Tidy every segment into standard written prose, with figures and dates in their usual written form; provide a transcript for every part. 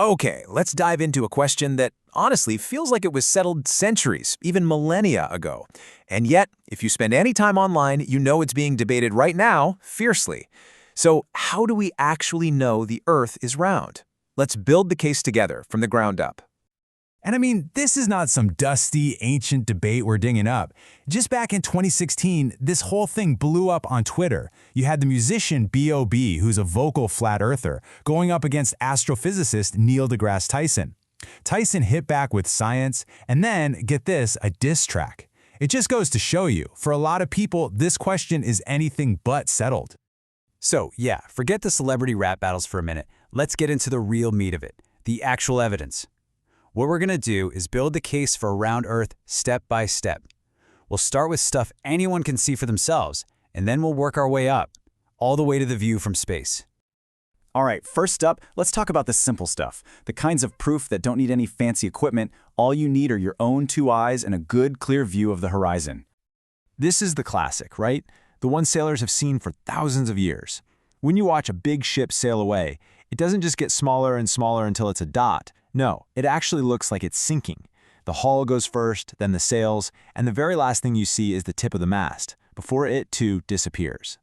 Okay, let's dive into a question that honestly feels like it was settled centuries, even millennia ago. And yet, if you spend any time online, you know it's being debated right now, fiercely. So, how do we actually know the Earth is round? Let's build the case together from the ground up. And I mean, this is not some dusty, ancient debate we're digging up. Just back in 2016, this whole thing blew up on Twitter. You had the musician B.O.B., who's a vocal flat earther, going up against astrophysicist Neil deGrasse Tyson. Tyson hit back with science, and then, get this, a diss track. It just goes to show you, for a lot of people, this question is anything but settled. So, yeah, forget the celebrity rap battles for a minute. Let's get into the real meat of it, the actual evidence. What we're going to do is build the case for a round Earth step by step. We'll start with stuff anyone can see for themselves, and then we'll work our way up, all the way to the view from space. All right, first up, let's talk about the simple stuff. The kinds of proof that don't need any fancy equipment. All you need are your own two eyes and a good, clear view of the horizon. This is the classic, right? The one sailors have seen for thousands of years. When you watch a big ship sail away, it doesn't just get smaller and smaller until it's a dot. No, it actually looks like it's sinking. The hull goes first, then the sails, and the very last thing you see is the tip of the mast, before it, too, disappears.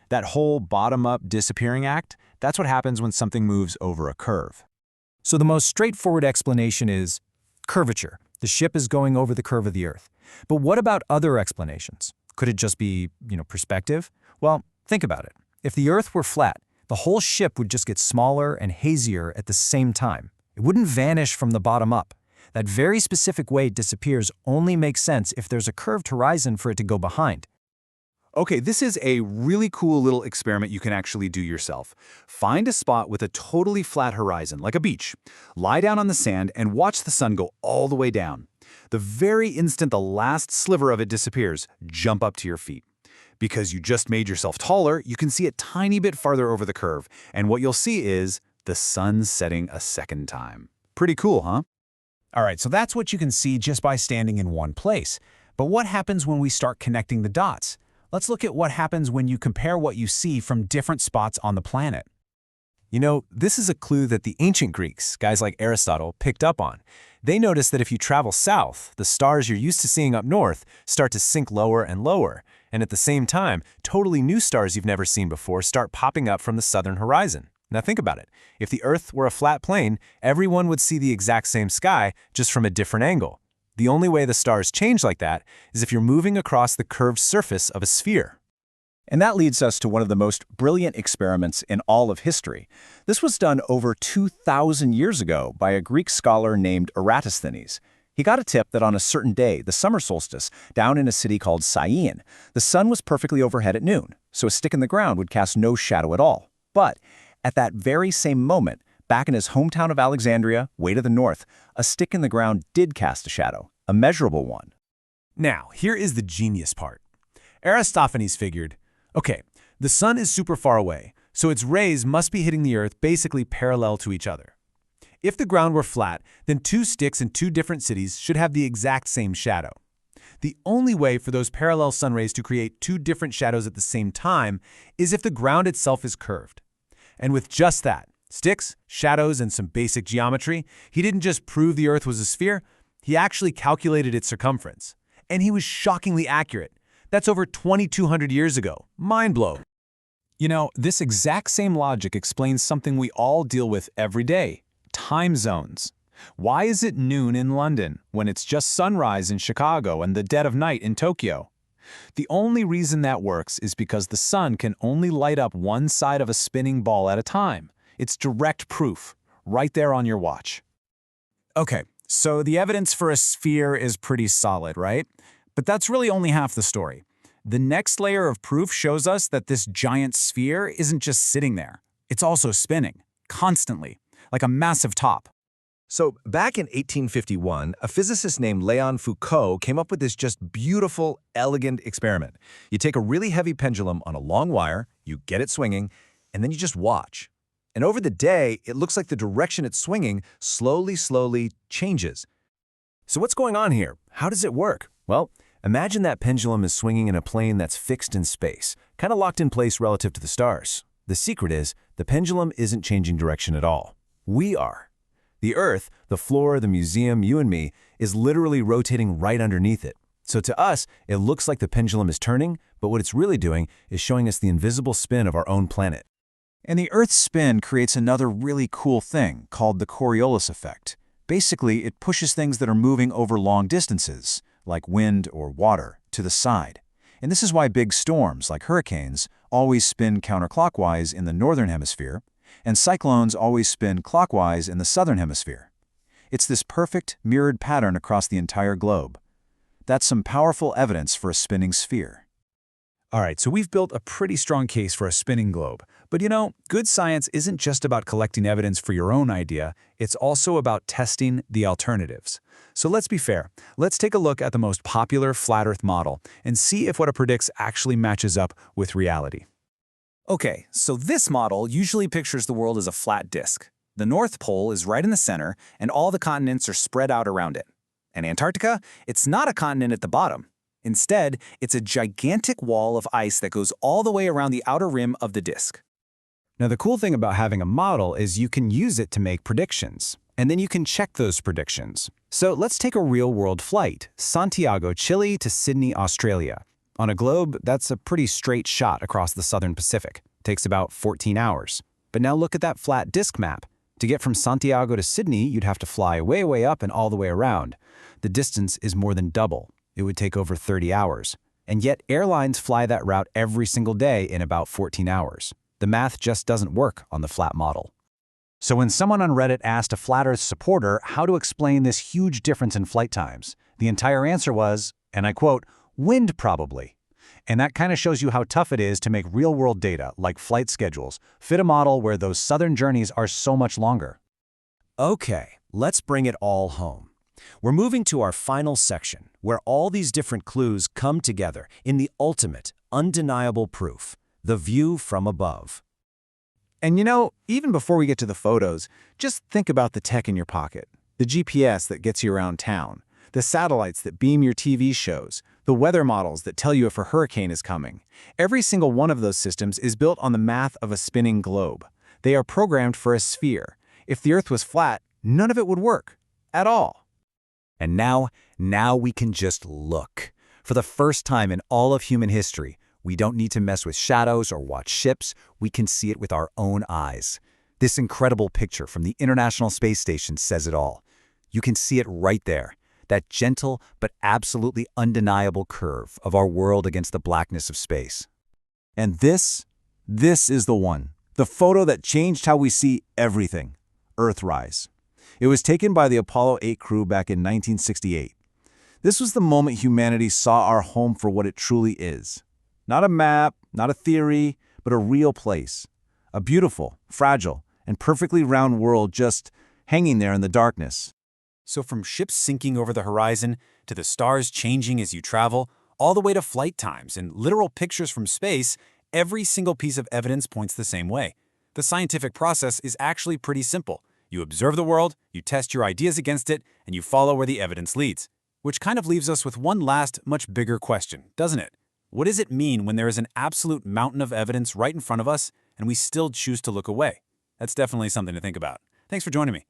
That whole bottom-up disappearing act, that's what happens when something moves over a curve. So the most straightforward explanation is curvature. The ship is going over the curve of the Earth. But what about other explanations? Could it just be, perspective? Well, think about it. If the Earth were flat, the whole ship would just get smaller and hazier at the same time. It wouldn't vanish from the bottom up. That very specific way it disappears only makes sense if there's a curved horizon for it to go behind. Okay, this is a really cool little experiment you can actually do yourself. Find a spot with a totally flat horizon, like a beach. Lie down on the sand and watch the sun go all the way down. The very instant the last sliver of it disappears, jump up to your feet. Because you just made yourself taller, you can see a tiny bit farther over the curve, and what you'll see is the sun setting a second time. Pretty cool, huh? All right, so that's what you can see just by standing in one place. But what happens when we start connecting the dots? Let's look at what happens when you compare what you see from different spots on the planet. This is a clue that the ancient Greeks, guys like Aristotle, picked up on. They noticed that if you travel south, the stars you're used to seeing up north start to sink lower and lower. And at the same time, totally new stars you've never seen before start popping up from the southern horizon. Now think about it. If the Earth were a flat plane, everyone would see the exact same sky, just from a different angle. The only way the stars change like that is if you're moving across the curved surface of a sphere. And that leads us to one of the most brilliant experiments in all of history. This was done over 2,000 years ago by a Greek scholar named Eratosthenes. He got a tip that on a certain day, the summer solstice, down in a city called Syene, the sun was perfectly overhead at noon, so a stick in the ground would cast no shadow at all. But at that very same moment, back in his hometown of Alexandria, way to the north, a stick in the ground did cast a shadow, a measurable one. Now, here is the genius part. Aristophanes figured, okay, the sun is super far away, so its rays must be hitting the Earth basically parallel to each other. If the ground were flat, then two sticks in two different cities should have the exact same shadow. The only way for those parallel sun rays to create two different shadows at the same time is if the ground itself is curved. And with just that, sticks, shadows, and some basic geometry, he didn't just prove the Earth was a sphere, he actually calculated its circumference. And he was shockingly accurate. That's over 2,200 years ago. Mind blow. This exact same logic explains something we all deal with every day: time zones. Why is it noon in London when it's just sunrise in Chicago and the dead of night in Tokyo? The only reason that works is because the sun can only light up one side of a spinning ball at a time. It's direct proof, right there on your watch. Okay, so the evidence for a sphere is pretty solid, right? But that's really only half the story. The next layer of proof shows us that this giant sphere isn't just sitting there. It's also spinning, constantly, like a massive top. So back in 1851, a physicist named Léon Foucault came up with this just beautiful, elegant experiment. You take a really heavy pendulum on a long wire, you get it swinging, and then you just watch. And over the day, it looks like the direction it's swinging slowly changes. So what's going on here? How does it work? Well, imagine that pendulum is swinging in a plane that's fixed in space, kind of locked in place relative to the stars. The secret is, the pendulum isn't changing direction at all. We are. The Earth, the floor, the museum, you and me, is literally rotating right underneath it. So to us, it looks like the pendulum is turning, but what it's really doing is showing us the invisible spin of our own planet. And the Earth's spin creates another really cool thing called the Coriolis effect. Basically, it pushes things that are moving over long distances, like wind or water, to the side. And this is why big storms, like hurricanes, always spin counterclockwise in the northern hemisphere, and cyclones always spin clockwise in the southern hemisphere. It's this perfect, mirrored pattern across the entire globe. That's some powerful evidence for a spinning sphere. All right, so we've built a pretty strong case for a spinning globe. But you know, good science isn't just about collecting evidence for your own idea, it's also about testing the alternatives. So let's be fair. Let's take a look at the most popular flat Earth model and see if what it predicts actually matches up with reality. Okay, so this model usually pictures the world as a flat disk. The North Pole is right in the center, and all the continents are spread out around it. And Antarctica? It's not a continent at the bottom. Instead, it's a gigantic wall of ice that goes all the way around the outer rim of the disk. Now, the cool thing about having a model is you can use it to make predictions, and then you can check those predictions. So let's take a real-world flight, Santiago, Chile to Sydney, Australia. On a globe, that's a pretty straight shot across the southern Pacific. Takes about 14 hours. But now look at that flat disk map. To get from Santiago to Sydney, you'd have to fly way, way up and all the way around. The distance is more than double. It would take over 30 hours. And yet airlines fly that route every single day in about 14 hours. The math just doesn't work on the flat model. So when someone on Reddit asked a Flat Earth supporter how to explain this huge difference in flight times, the entire answer was, and I quote, "wind probably." And that kind of shows you how tough it is to make real-world data, like flight schedules, fit a model where those southern journeys are so much longer. Okay, let's bring it all home. We're moving to our final section, where all these different clues come together in the ultimate, undeniable proof, the view from above. And you know, even before we get to the photos, just think about the tech in your pocket. The GPS that gets you around town, the satellites that beam your TV shows, the weather models that tell you if a hurricane is coming. Every single one of those systems is built on the math of a spinning globe. They are programmed for a sphere. If the Earth was flat, none of it would work. At all. And now we can just look. For the first time in all of human history, we don't need to mess with shadows or watch ships. We can see it with our own eyes. This incredible picture from the International Space Station says it all. You can see it right there. That gentle but absolutely undeniable curve of our world against the blackness of space. And this is the one. The photo that changed how we see everything. Earthrise. It was taken by the Apollo 8 crew back in 1968. This was the moment humanity saw our home for what it truly is. Not a map, not a theory, but a real place. A beautiful, fragile, and perfectly round world just hanging there in the darkness. So from ships sinking over the horizon, to the stars changing as you travel, all the way to flight times and literal pictures from space, every single piece of evidence points the same way. The scientific process is actually pretty simple. You observe the world, you test your ideas against it, and you follow where the evidence leads. Which kind of leaves us with one last, much bigger question, doesn't it? What does it mean when there is an absolute mountain of evidence right in front of us, and we still choose to look away? That's definitely something to think about. Thanks for joining me.